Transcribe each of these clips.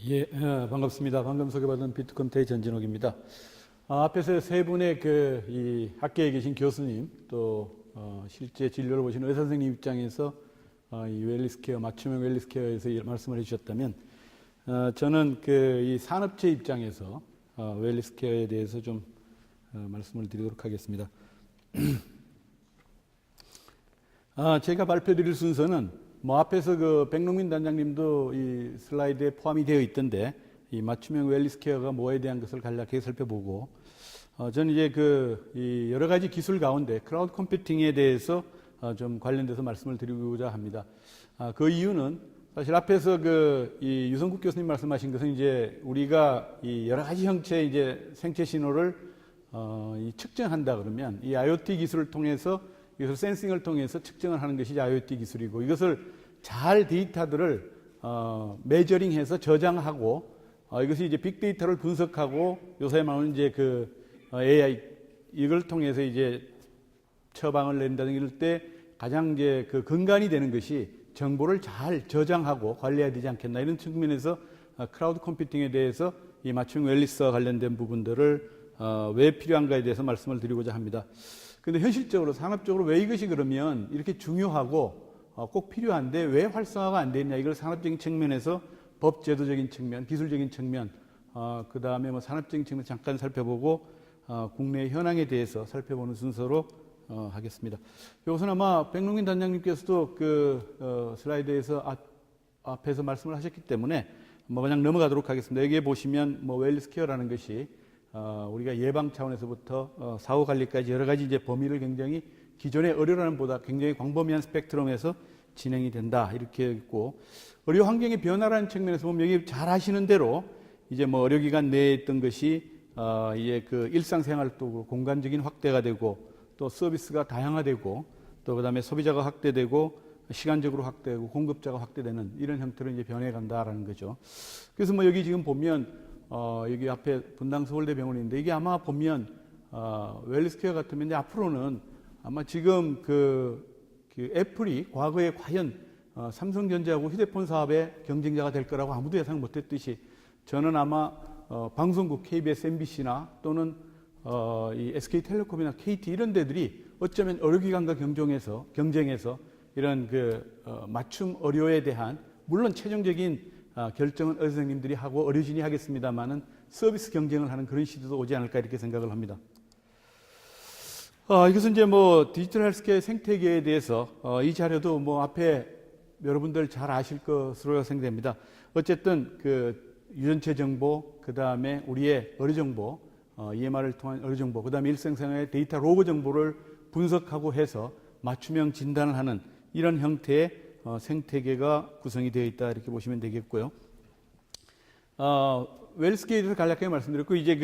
예, 반갑습니다. 방금 소개받은 비트컴태의 전진옥입니다. 앞에서 세 분의 이 학계에 계신 교수님, 또 실제 진료를 보시는 의사 선생님 입장에서 이 웰리스케어, 맞춤형 웰리스케어에서 말씀을 해주셨다면, 저는 이 산업체 입장에서 웰리스케어에 대해서 좀 말씀을 드리도록 하겠습니다. 제가 발표드릴 순서는 앞에서 백농민 단장님도 이 슬라이드에 포함이 되어 있던데, 이 맞춤형 웰리스케어가 뭐에 대한 것을 간략하게 살펴보고, 저는 이제 이 여러 가지 기술 가운데 크라우드 컴퓨팅에 대해서 좀 관련돼서 말씀을 드리고자 합니다. 그 이유는 사실 앞에서 이 유성국 교수님 말씀하신 것은 이제 우리가 이 여러 가지 형체의 이제 생체 신호를 측정한다 그러면 이 IoT 기술을 통해서 이것을 센싱을 통해서 측정을 하는 것이 IoT 기술이고, 이것을 잘 데이터들을 메저링해서 저장하고, 이것이 이제 빅데이터를 분석하고 요새 나오는 이제 AI 이걸 통해서 이제 처방을 낸다든지 이럴 때 가장 이제 근간이 되는 것이 정보를 잘 저장하고 관리해야 되지 않겠나, 이런 측면에서 크라우드 컴퓨팅에 대해서 이 맞춤 웰리스와 관련된 부분들을 왜 필요한가에 대해서 말씀을 드리고자 합니다. 근데 현실적으로 산업적으로 왜 이것이 그러면 이렇게 중요하고 꼭 필요한데 왜 활성화가 안 되느냐, 이걸 산업적인 측면에서 법 제도적인 측면, 기술적인 측면, 그 다음에 산업적인 측면 잠깐 살펴보고 국내 현황에 대해서 살펴보는 순서로 하겠습니다. 이것은 아마 백농민 단장님께서도 슬라이드에서 앞에서 말씀을 하셨기 때문에 그냥 넘어가도록 하겠습니다. 여기에 보시면 웰리스케어라는 것이 우리가 예방 차원에서부터 사후 관리까지 여러 가지 이제 범위를 굉장히 기존의 의료라는 보다 굉장히 광범위한 스펙트럼에서 진행이 된다, 이렇게 있고, 의료 환경의 변화라는 측면에서 보면 여기 잘 아시는 대로 이제 의료기관 내에 있던 것이 이제 일상생활도 공간적인 확대가 되고, 또 서비스가 다양화되고, 또 그다음에 소비자가 확대되고, 시간적으로 확대되고, 공급자가 확대되는 이런 형태로 이제 변해간다라는 거죠. 그래서 여기 지금 보면 여기 앞에 분당 서울대병원인데, 이게 아마 보면 웰리스케어 같으면 이제 앞으로는 아마 지금 애플이 과거에 과연 삼성전자하고 휴대폰 사업의 경쟁자가 될 거라고 아무도 예상 못했듯이, 저는 아마 방송국 KBS, MBC나 또는 이 SK텔레콤이나 KT 이런 데들이 어쩌면 의료기관과 경쟁해서 이런 맞춤 의료에 대한, 물론 최종적인 결정은 의사 선생님들이 하고 의료진이 하겠습니다만은 서비스 경쟁을 하는 그런 시대도 오지 않을까, 이렇게 생각을 합니다. 이것은 이제 디지털 헬스케어 생태계에 대해서 이 자료도 앞에 여러분들 잘 아실 것으로 생각됩니다. 어쨌든 유전체 정보, 그 다음에 우리의 의료 정보, EMR을 통한 의료 정보, 그 다음에 일상생활의 데이터 로그 정보를 분석하고 해서 맞춤형 진단을 하는 이런 형태의 생태계가 구성이 되어 있다, 이렇게 보시면 되겠고요. 웰리스케어에 대해서 간략하게 말씀드렸고, 이제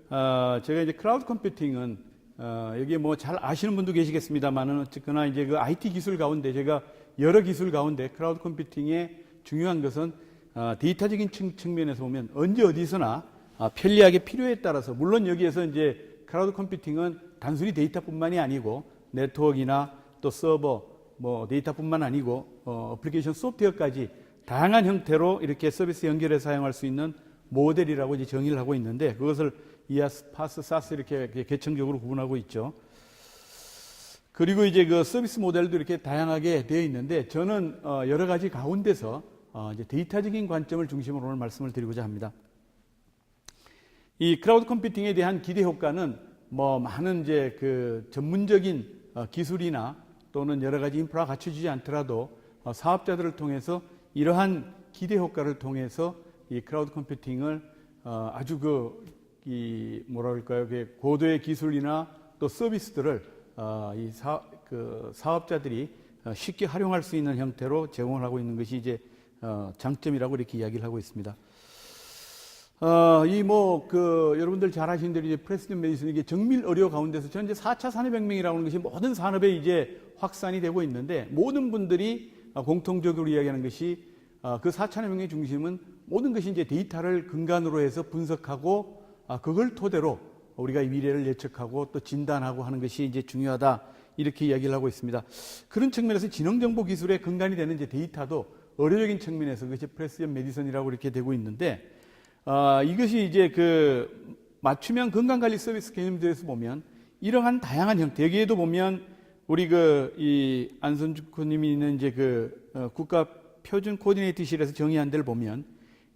제가 이제 크라우드 컴퓨팅은 여기에 잘 아시는 분도 계시겠습니다만은, 어쨌거나 이제 IT 기술 가운데, 제가 여러 기술 가운데 크라우드 컴퓨팅의 중요한 것은 데이터적인 측면에서 보면 언제 어디서나 편리하게 필요에 따라서, 물론 여기에서 이제 크라우드 컴퓨팅은 단순히 데이터뿐만이 아니고 네트워크나 또 서버, 데이터뿐만 아니고 어플리케이션 소프트웨어까지 다양한 형태로 이렇게 서비스 연결해서 사용할 수 있는 모델이라고 이제 정의를 하고 있는데, 그것을 IaaS, PaaS, SaaS 이렇게 계층적으로 구분하고 있죠. 그리고 이제 서비스 모델도 이렇게 다양하게 되어 있는데, 저는 여러 가지 가운데서 이제 데이터적인 관점을 중심으로 오늘 말씀을 드리고자 합니다. 이 크라우드 컴퓨팅에 대한 기대 효과는 많은 이제 전문적인 기술이나 또는 여러 가지 인프라가 갖춰지지 않더라도 사업자들을 통해서 이러한 기대 효과를 통해서 이 크라우드 컴퓨팅을 아주 고도의 기술이나 또 서비스들을 이 사업자들이 쉽게 활용할 수 있는 형태로 제공을 하고 있는 것이 이제 장점이라고 이렇게 이야기를 하고 있습니다. 여러분들 잘 아시는 대로 이제 프레시전 메디슨, 이게 정밀 의료 가운데서 현재 4차 산업혁명이라고 하는 것이 모든 산업에 이제 확산이 되고 있는데, 모든 분들이 공통적으로 이야기하는 것이 그 4차 산업혁명의 중심은 모든 것이 이제 데이터를 근간으로 해서 분석하고 그걸 토대로 우리가 미래를 예측하고 또 진단하고 하는 것이 이제 중요하다, 이렇게 이야기를 하고 있습니다. 그런 측면에서 지능정보 기술의 근간이 되는 이제 데이터도 의료적인 측면에서 그것이 프레시전 메디슨이라고 이렇게 되고 있는데, 이것이 이제 그 맞춤형 건강관리 서비스 개념들에서 보면 이러한 다양한 형태, 여기에도 보면 우리 이 안선주 교님이 있는 이제 국가 표준 코디네이터실에서 정의한 데를 보면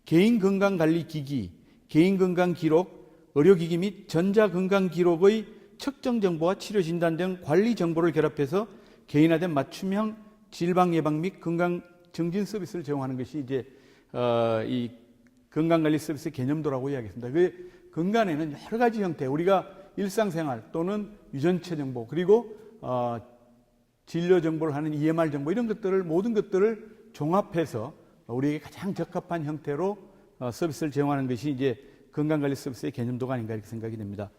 개인 건강관리 기기, 개인 건강 기록, 의료기기 및 전자건강 기록의 측정 정보와 치료 진단 등 관리 정보를 결합해서 개인화된 맞춤형 질병 예방 및 건강 증진 서비스를 제공하는 것이 이제 이 건강관리 서비스 개념도라고 이야기했습니다. 그 건강에는 여러 가지 형태, 우리가 일상생활 또는 유전체 정보, 그리고 진료 정보를 하는 EMR 정보, 이런 것들을, 모든 것들을 종합해서 우리에게 가장 적합한 형태로 서비스를 제공하는 것이 이제 건강관리 서비스의 개념도가 아닌가 이렇게 생각이 됩니다.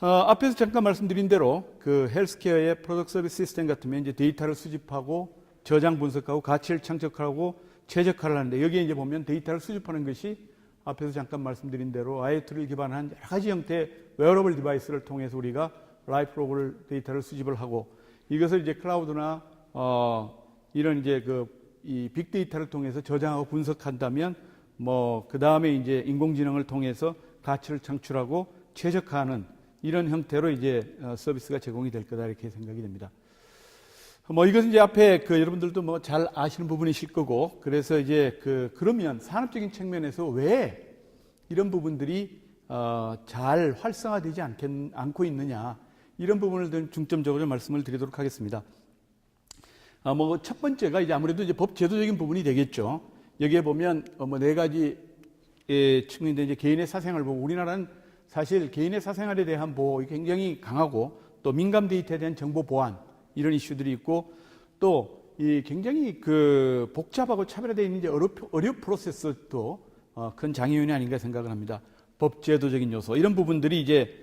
앞에서 잠깐 말씀드린 대로 그 헬스케어의 프로덕트 서비스 시스템 같으면 이제 데이터를 수집하고 저장 분석하고 가치를 창작하고 최적화를 하는데, 여기에 이제 보면 데이터를 수집하는 것이 앞에서 잠깐 말씀드린 대로 IoT를 기반한 여러 가지 형태의 웨어러블 디바이스를 통해서 우리가 라이프 로그를 데이터를 수집을 하고, 이것을 이제 클라우드나 이런 이제 이 빅데이터를 통해서 저장하고 분석한다면 그 다음에 이제 인공지능을 통해서 가치를 창출하고 최적화하는 이런 형태로 이제 서비스가 제공이 될 거다 이렇게 생각이 됩니다. 이것은 이제 앞에 여러분들도 잘 아시는 부분이실 거고, 그래서 이제 그러면 산업적인 측면에서 왜 이런 부분들이 잘 활성화되지 않고 있느냐, 이런 부분을 중점적으로 말씀을 드리도록 하겠습니다. 첫 번째가 이제 아무래도 이제 법 제도적인 부분이 되겠죠. 여기에 보면 네 가지 측면인데, 이제 개인의 사생활 보호, 우리나라는 사실 개인의 사생활에 대한 보호가 굉장히 강하고, 또 민감 데이터에 대한 정보 보안, 이런 이슈들이 있고, 또 이 굉장히 복잡하고 차별화되어 있는 이제 의료 프로세스도 큰 장애 요인이 아닌가 생각을 합니다. 법 제도적인 요소, 이런 부분들이 이제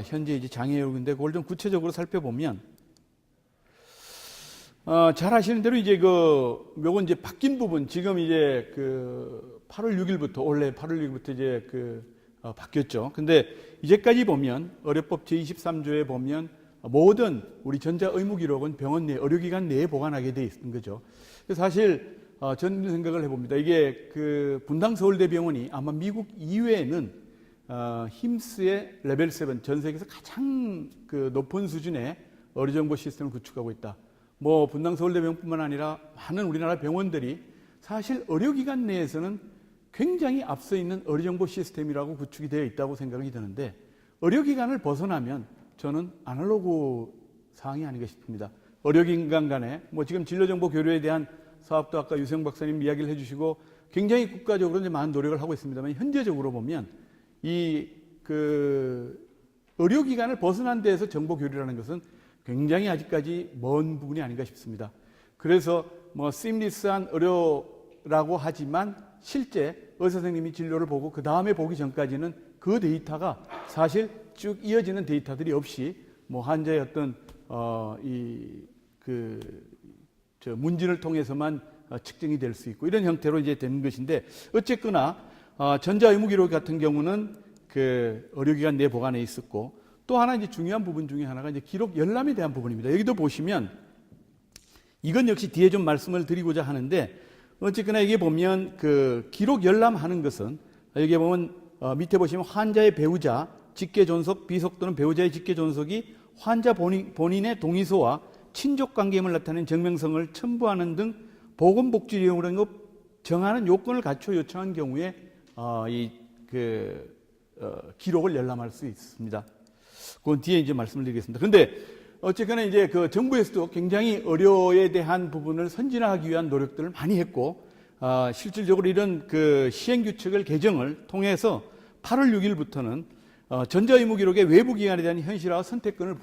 현재 이제 장애 요인인데, 그걸 좀 구체적으로 살펴보면 잘 아시는 대로 이제 요건 이제 바뀐 부분, 지금 이제 8월 6일부터, 원래 8월 6일부터 이제 바뀌었죠. 근데 이제까지 보면 의료법 제23조에 보면 모든 우리 전자 의무 기록은 병원 내, 의료기관 내에 보관하게 돼 있는 거죠. 그래서 사실 저는 생각을 해봅니다. 이게 분당 서울대병원이 아마 미국 이외에는 힘스의 레벨 7, 전 세계에서 가장 높은 수준의 의료정보 시스템을 구축하고 있다. 분당 서울대병원뿐만 아니라 많은 우리나라 병원들이 사실 의료기관 내에서는 굉장히 앞서 있는 의료정보 시스템이라고 구축이 되어 있다고 생각이 드는데, 의료기관을 벗어나면 저는 아날로그 사항이 아닌가 싶습니다. 의료기관 간에 지금 진료정보 교류에 대한 사업도 아까 유성 박사님 이야기를 해주시고 굉장히 국가적으로 이제 많은 노력을 하고 있습니다만, 현재적으로 보면 이 의료기관을 벗어난 데에서 정보 교류라는 것은 굉장히 아직까지 먼 부분이 아닌가 싶습니다. 그래서 시임리스한 의료라고 하지만 실제 의사 선생님이 진료를 보고 그 다음에 보기 전까지는 그 데이터가 사실 쭉 이어지는 데이터들이 없이 환자의 어떤 문진을 통해서만 측정이 될 수 있고, 이런 형태로 이제 되는 것인데, 어쨌거나 전자 의무 기록 같은 경우는 의료기관 내 보관에 있었고, 또 하나 이제 중요한 부분 중에 하나가 이제 기록 열람에 대한 부분입니다. 여기도 보시면 이건 역시 뒤에 좀 말씀을 드리고자 하는데, 어쨌거나 이게 보면 기록 열람하는 것은, 여기에 보면 밑에 보시면 환자의 배우자 직계 존속, 비속 또는 배우자의 직계 존속이 환자 본인의 동의서와 친족 관계임을 나타내는 증명성을 첨부하는 등 보건복지위원회가 정하는 요건을 갖춰 요청한 경우에 기록을 열람할 수 있습니다. 그건 뒤에 이제 말씀을 드리겠습니다. 그런데 어쨌거나 이제 정부에서도 굉장히 의료에 대한 부분을 선진화하기 위한 노력들을 많이 했고, 실질적으로 이런 시행규칙을 개정을 통해서 8월 6일부터는 전자의무 기록의 외부 기관에 대한 현실화와 선택권을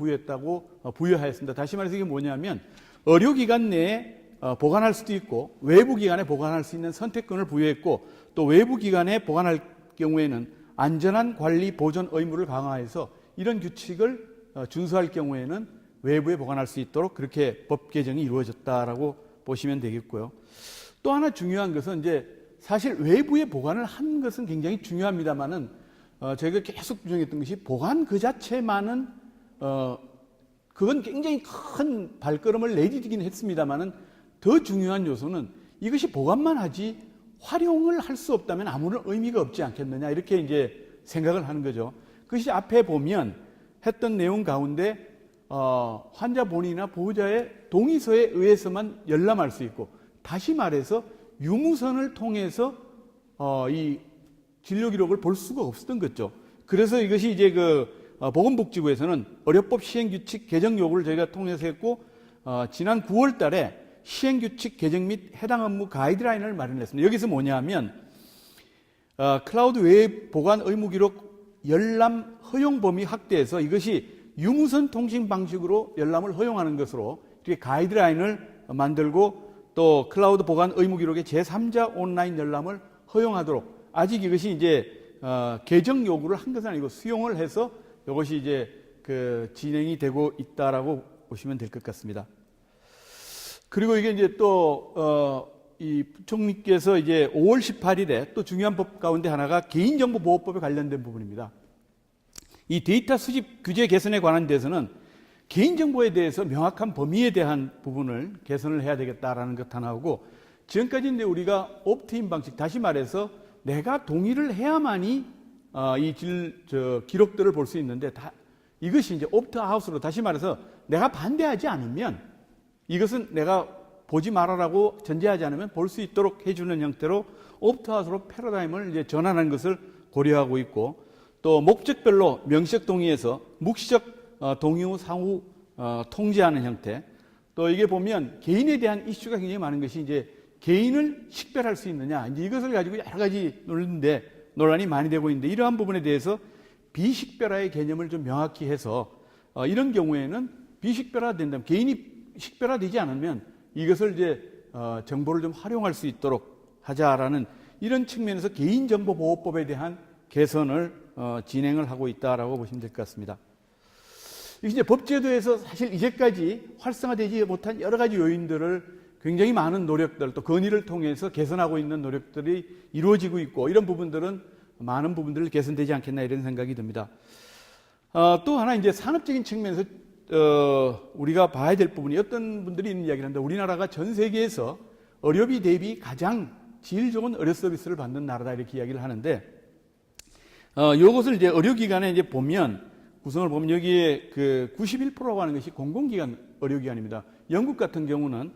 부여하였습니다. 다시 말해서 이게 뭐냐면, 의료기관 내에 보관할 수도 있고 외부 기관에 보관할 수 있는 선택권을 부여했고, 또 외부 기관에 보관할 경우에는 안전한 관리 보존 의무를 강화해서 이런 규칙을 준수할 경우에는 외부에 보관할 수 있도록 그렇게 법 개정이 이루어졌다라고 보시면 되겠고요. 또 하나 중요한 것은 이제 사실 외부에 보관을 한 것은 굉장히 중요합니다만은, 저희가 계속 주장했던 것이 보관 그 자체만은 그건 굉장히 큰 발걸음을 내디디긴 했습니다만은, 더 중요한 요소는 이것이 보관만 하지 활용을 할 수 없다면 아무런 의미가 없지 않겠느냐 이렇게 이제 생각을 하는 거죠. 그것이 앞에 보면 했던 내용 가운데 환자 본인이나 보호자의 동의서에 의해서만 열람할 수 있고, 다시 말해서 유무선을 통해서 이 진료 기록을 볼 수가 없었던 거죠. 그래서 이것이 이제 보건복지부에서는 의료법 시행규칙 개정 요구를 저희가 통해서 했고, 지난 9월 달에 시행규칙 개정 및 해당 업무 가이드라인을 마련했습니다. 여기서 뭐냐면 클라우드 외의 보관 의무 기록 열람 허용 범위 확대해서 이것이 유무선 통신 방식으로 열람을 허용하는 것으로 이렇게 가이드라인을 만들고, 또 클라우드 보관 의무 기록의 제3자 온라인 열람을 허용하도록, 아직 이것이 이제 개정 요구를 한 것은 아니고 수용을 해서 이것이 이제 진행이 되고 있다라고 보시면 될 것 같습니다. 그리고 이게 이제 또 이 부총리께서 이제 5월 18일에 또 중요한 법 가운데 하나가 개인정보보호법에 관련된 부분입니다. 이 데이터 수집 규제 개선에 관한 데서는 개인정보에 대해서 명확한 범위에 대한 부분을 개선을 해야 되겠다라는 것 하나고, 지금까지 이제 우리가 옵트인 방식, 다시 말해서 내가 동의를 해야만이 기록들을 볼 수 있는데, 이것이 이제 옵트아웃으로, 다시 말해서 내가 반대하지 않으면, 이것은 내가 보지 말아라고 전제하지 않으면 볼 수 있도록 해주는 형태로 옵트아웃으로 패러다임을 이제 전환하는 것을 고려하고 있고, 또 목적별로 명시적 동의에서 묵시적 동의 후 상호 통지하는 형태, 또 이게 보면 개인에 대한 이슈가 굉장히 많은 것이 이제 개인을 식별할 수 있느냐, 이제 이것을 가지고 여러 가지 논란이 많이 되고 있는데, 이러한 부분에 대해서 비식별화의 개념을 좀 명확히 해서 이런 경우에는 비식별화된다면, 개인이 식별화되지 않으면 이것을 이제 정보를 좀 활용할 수 있도록 하자라는 이런 측면에서 개인정보보호법에 대한 개선을 진행을 하고 있다라고 보시면 될 것 같습니다. 이제 법제도에서 사실 이제까지 활성화되지 못한 여러 가지 요인들을 굉장히 많은 노력들, 또 건의를 통해서 개선하고 있는 노력들이 이루어지고 있고, 이런 부분들은 많은 부분들을 개선되지 않겠나 이런 생각이 듭니다. 또 하나 이제 산업적인 측면에서 우리가 봐야 될 부분이, 어떤 분들이 있는 이야기를 하는데, 우리나라가 전 세계에서 의료비 대비 가장 질 좋은 의료 서비스를 받는 나라다 이렇게 이야기를 하는데, 이것을 이제 의료기관에 이제 보면, 구성을 보면 여기에 91%라고 하는 것이 공공기관 의료기관입니다. 영국 같은 경우는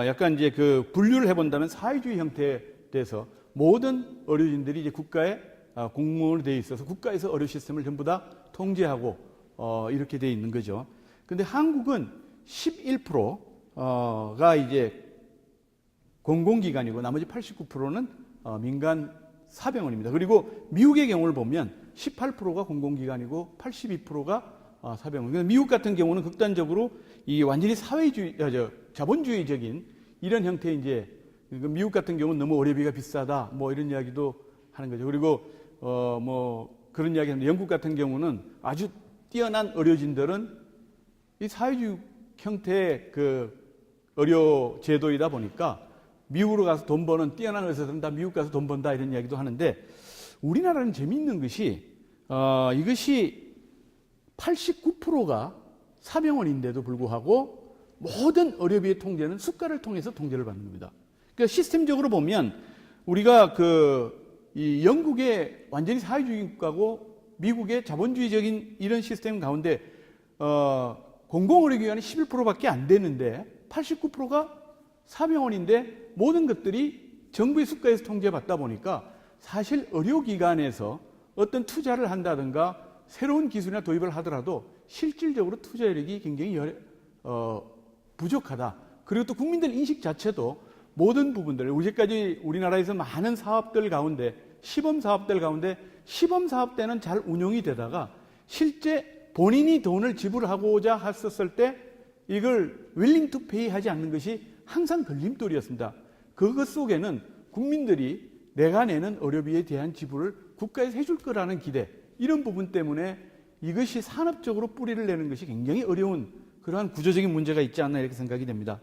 약간 이제 분류를 해본다면 사회주의 형태에 대해서 모든 의료진들이 이제 국가의 공무원으로 되어 있어서 국가에서 의료 시스템을 전부 다 통제하고 이렇게 되어 있는 거죠. 근데 한국은 11%가 이제 공공기관이고 나머지 89%는 민간 사병원입니다. 그리고 미국의 경우를 보면 18%가 공공기관이고 82%가 사병원. 미국 같은 경우는 극단적으로 이 완전히 자본주의적인 이런 형태의 이제, 미국 같은 경우는 너무 의료비가 비싸다 뭐 이런 이야기도 하는 거죠. 그리고 그런 이야기 하는데, 영국 같은 경우는 아주 뛰어난 의료진들은 이 사회주의 형태의 의료 제도이다 보니까 미국으로 가서 돈 버는 뛰어난 의사들은 다 미국 가서 돈 번다 이런 이야기도 하는데, 우리나라는 재미있는 것이 이것이 89%가 사병원인데도 불구하고 모든 의료비의 통제는 수가를 통해서 통제를 받는 겁니다. 그러니까 시스템적으로 보면 우리가 이 영국의 완전히 사회주의 국가고 미국의 자본주의적인 이런 시스템 가운데 공공의료기관이 11%밖에 안 되는데 89%가 사병원인데 모든 것들이 정부의 수가에서 통제받다 보니까 사실 의료기관에서 어떤 투자를 한다든가 새로운 기술이나 도입을 하더라도 실질적으로 투자력이 굉장히 부족하다. 그리고 또 국민들 인식 자체도 모든 부분들, 이제까지 우리나라에서 많은 사업들 가운데, 시범 사업들 가운데 시범 사업 때는 잘 운용이 되다가 실제 본인이 돈을 지불하고자 했었을 때 이걸 willing to pay 하지 않는 것이 항상 걸림돌이었습니다. 그것 속에는 국민들이 내가 내는 의료비에 대한 지불을 국가에서 해줄 거라는 기대, 이런 부분 때문에 이것이 산업적으로 뿌리를 내는 것이 굉장히 어려운 그러한 구조적인 문제가 있지 않나 이렇게 생각이 됩니다.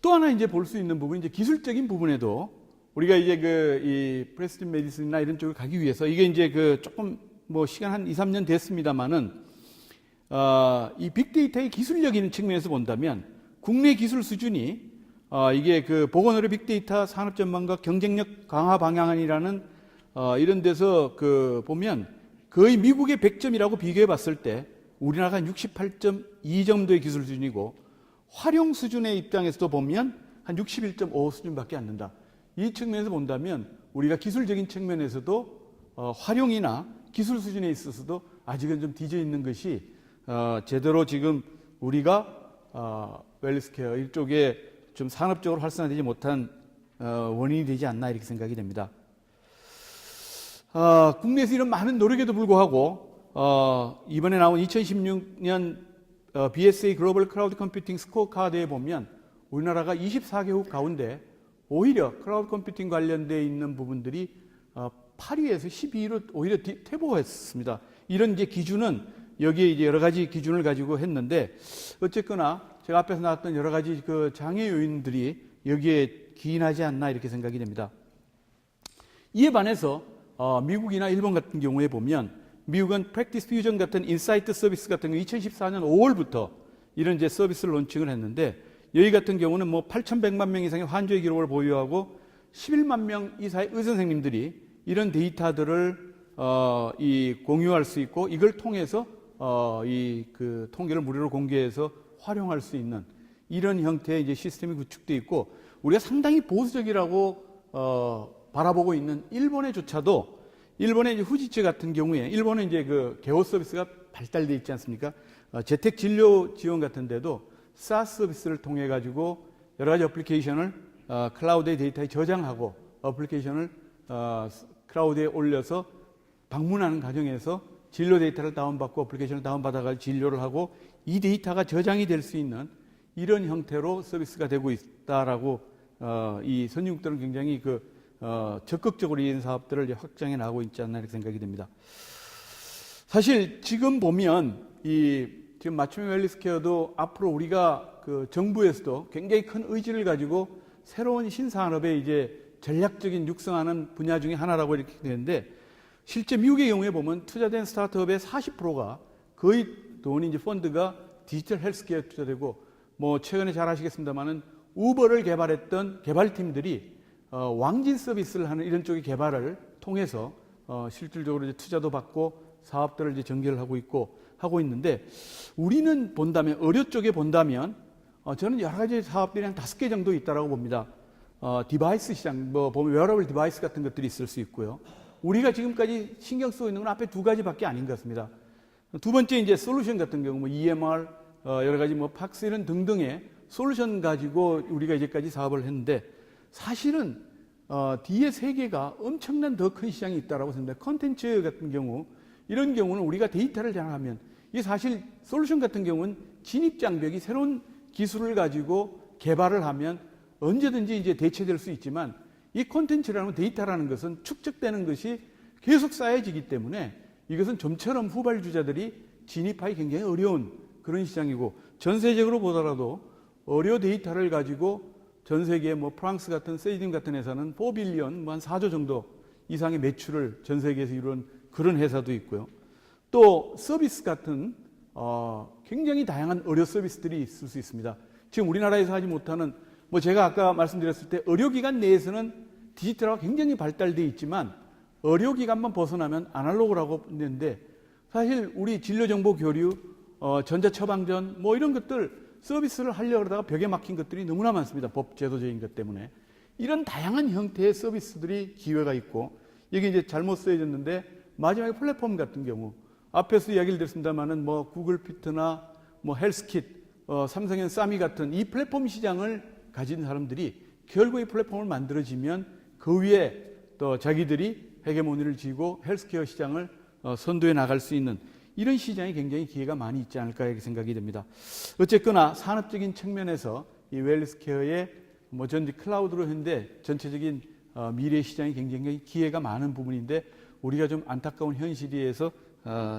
또 하나 이제 볼 수 있는 부분, 이제 기술적인 부분에도 우리가 이제 이 프레스틴 메디슨이나 이런 쪽을 가기 위해서 이게 이제 조금 시간 한 2, 3년 됐습니다만은 이 빅데이터의 기술력인 측면에서 본다면 국내 기술 수준이 이게 그 보건의료 빅데이터 산업 전망과 경쟁력 강화 방향안이라는 이런 데서 그 보면 거의 미국의 100점이라고 비교해 봤을 때 우리나라가 68.2 정도의 기술 수준이고 활용 수준의 입장에서도 보면 한 61.5 수준밖에 안 된다. 이 측면에서 본다면 우리가 기술적인 측면에서도 활용이나 기술 수준에 있어서도 아직은 좀 뒤져 있는 것이 제대로 지금 우리가 웰리스케어 이쪽에 좀 산업적으로 활성화되지 못한 원인이 되지 않나 이렇게 생각이 됩니다. 국내에서 이런 많은 노력에도 불구하고 이번에 나온 2016년 BSA 글로벌 클라우드 컴퓨팅 스코어 카드에 보면 우리나라가 24개국 가운데 오히려 클라우드 컴퓨팅 관련되어 있는 부분들이 8위에서 12위로 오히려 퇴보했습니다. 이런 이제 기준은 여기에 이제 여러 가지 기준을 가지고 했는데 어쨌거나 제가 앞에서 나왔던 여러 가지 그 장애 요인들이 여기에 기인하지 않나 이렇게 생각이 됩니다. 이에 반해서 미국이나 일본 같은 경우에 보면 미국은 프랙티스 퓨전 같은 인사이트 서비스 같은 경우 2014년 5월부터 이런 이제 서비스를 론칭을 했는데 여기 같은 경우는 뭐 8,100만 명 이상의 환자의 기록을 보유하고 11만 명 이상의 의사 선생님들이 이런 데이터들을 공유할 수 있고 이걸 통해서 이 그 통계를 무료로 공개해서 활용할 수 있는 이런 형태의 이제 시스템이 구축되어 있고 우리가 상당히 보수적이라고 바라보고 있는 일본에조차도 일본의 이제 후지츠 같은 경우에 일본은 이제 그 개호 서비스가 발달되어 있지 않습니까? 재택 진료 지원 같은 데도 SaaS 서비스를 통해 가지고 여러 가지 어플리케이션을 클라우드의 데이터에 저장하고 어플리케이션을 클라우드에 올려서 방문하는 과정에서 진료 데이터를 다운받고 어플리케이션을 다운받아가지고 진료를 하고 이 데이터가 저장이 될 수 있는 이런 형태로 서비스가 되고 있다라고 이 선진국들은 굉장히 적극적으로 이런 사업들을 이제 확장해 나가고 있지 않나 이렇게 생각이 됩니다. 사실 지금 보면 지금 맞춤형 웰리스케어도 앞으로 우리가 그 정부에서도 굉장히 큰 의지를 가지고 새로운 신산업의 이제 전략적인 육성하는 분야 중에 하나라고 이렇게 되는데 실제 미국의 경우에 보면 투자된 스타트업의 40%가 거의 돈이 이제 펀드가 디지털 헬스케어에 투자되고 뭐 최근에 잘 아시겠습니다만은 우버를 개발했던 개발팀들이 왕진 서비스를 하는 이런 쪽의 개발을 통해서 실질적으로 이제 투자도 받고 사업들을 이제 전개를 하고 있는데 우리는 본다면 의료 쪽에 본다면 저는 여러 가지 사업들이 한 5개 정도 있다라고 봅니다. 디바이스 시장 뭐 보면 웨어러블 디바이스 같은 것들이 있을 수 있고요. 우리가 지금까지 신경 쓰고 있는 건 앞에 2가지밖에 아닌 것 같습니다. 두 번째 이제 솔루션 같은 경우 뭐 EMR 여러 가지 뭐 팍스 이런 등등의 솔루션 가지고 우리가 이제까지 사업을 했는데 사실은 뒤에 세계가 엄청난 더 큰 시장이 있다라고 생각합니다. 컨텐츠 같은 경우 이런 경우는 우리가 데이터를 장악하면 이게 사실 솔루션 같은 경우는 진입 장벽이 새로운 기술을 가지고 개발을 하면 언제든지 이제 대체될 수 있지만 이 콘텐츠라는 데이터라는 것은 축적되는 것이 계속 쌓여지기 때문에 이것은 좀처럼 후발주자들이 진입하기 굉장히 어려운 그런 시장이고 전 세계적으로 보더라도 의료 데이터를 가지고 전 세계 뭐 프랑스 같은 세이딘 같은 회사는 4빌리언 뭐 한 4조 정도 이상의 매출을 전 세계에서 이룬 그런 회사도 있고요. 또 서비스 같은 굉장히 다양한 의료 서비스들이 있을 수 있습니다. 지금 우리나라에서 하지 못하는 뭐 제가 아까 말씀드렸을 때 의료기관 내에서는 디지털화가 굉장히 발달되어 있지만 의료기관만 벗어나면 아날로그라고 했는데 사실 우리 진료정보 교류, 전자처방전 뭐 이런 것들 서비스를 하려고 하다가 벽에 막힌 것들이 너무나 많습니다. 법 제도적인 것 때문에. 이런 다양한 형태의 서비스들이 기회가 있고 이게 이제 잘못 쓰여졌는데 마지막에 플랫폼 같은 경우 앞에서 이야기를 드렸습니다만은 뭐 구글 피트나 뭐 헬스킷, 삼성의 싸미 같은 이 플랫폼 시장을 가진 사람들이 결국 이 플랫폼을 만들어지면 그 위에 또 자기들이 헤게모니를 쥐고 헬스케어 시장을 선도해 나갈 수 있는 이런 시장이 굉장히 기회가 많이 있지 않을까 이렇게 생각이 됩니다. 어쨌거나 산업적인 측면에서 이 웰리스케어의 뭐 전지 클라우드로 했는데 전체적인 미래 시장이 굉장히 기회가 많은 부분인데 우리가 좀 안타까운 현실이어서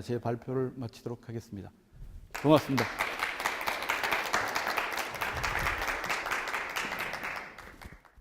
제 발표를 마치도록 하겠습니다. 고맙습니다.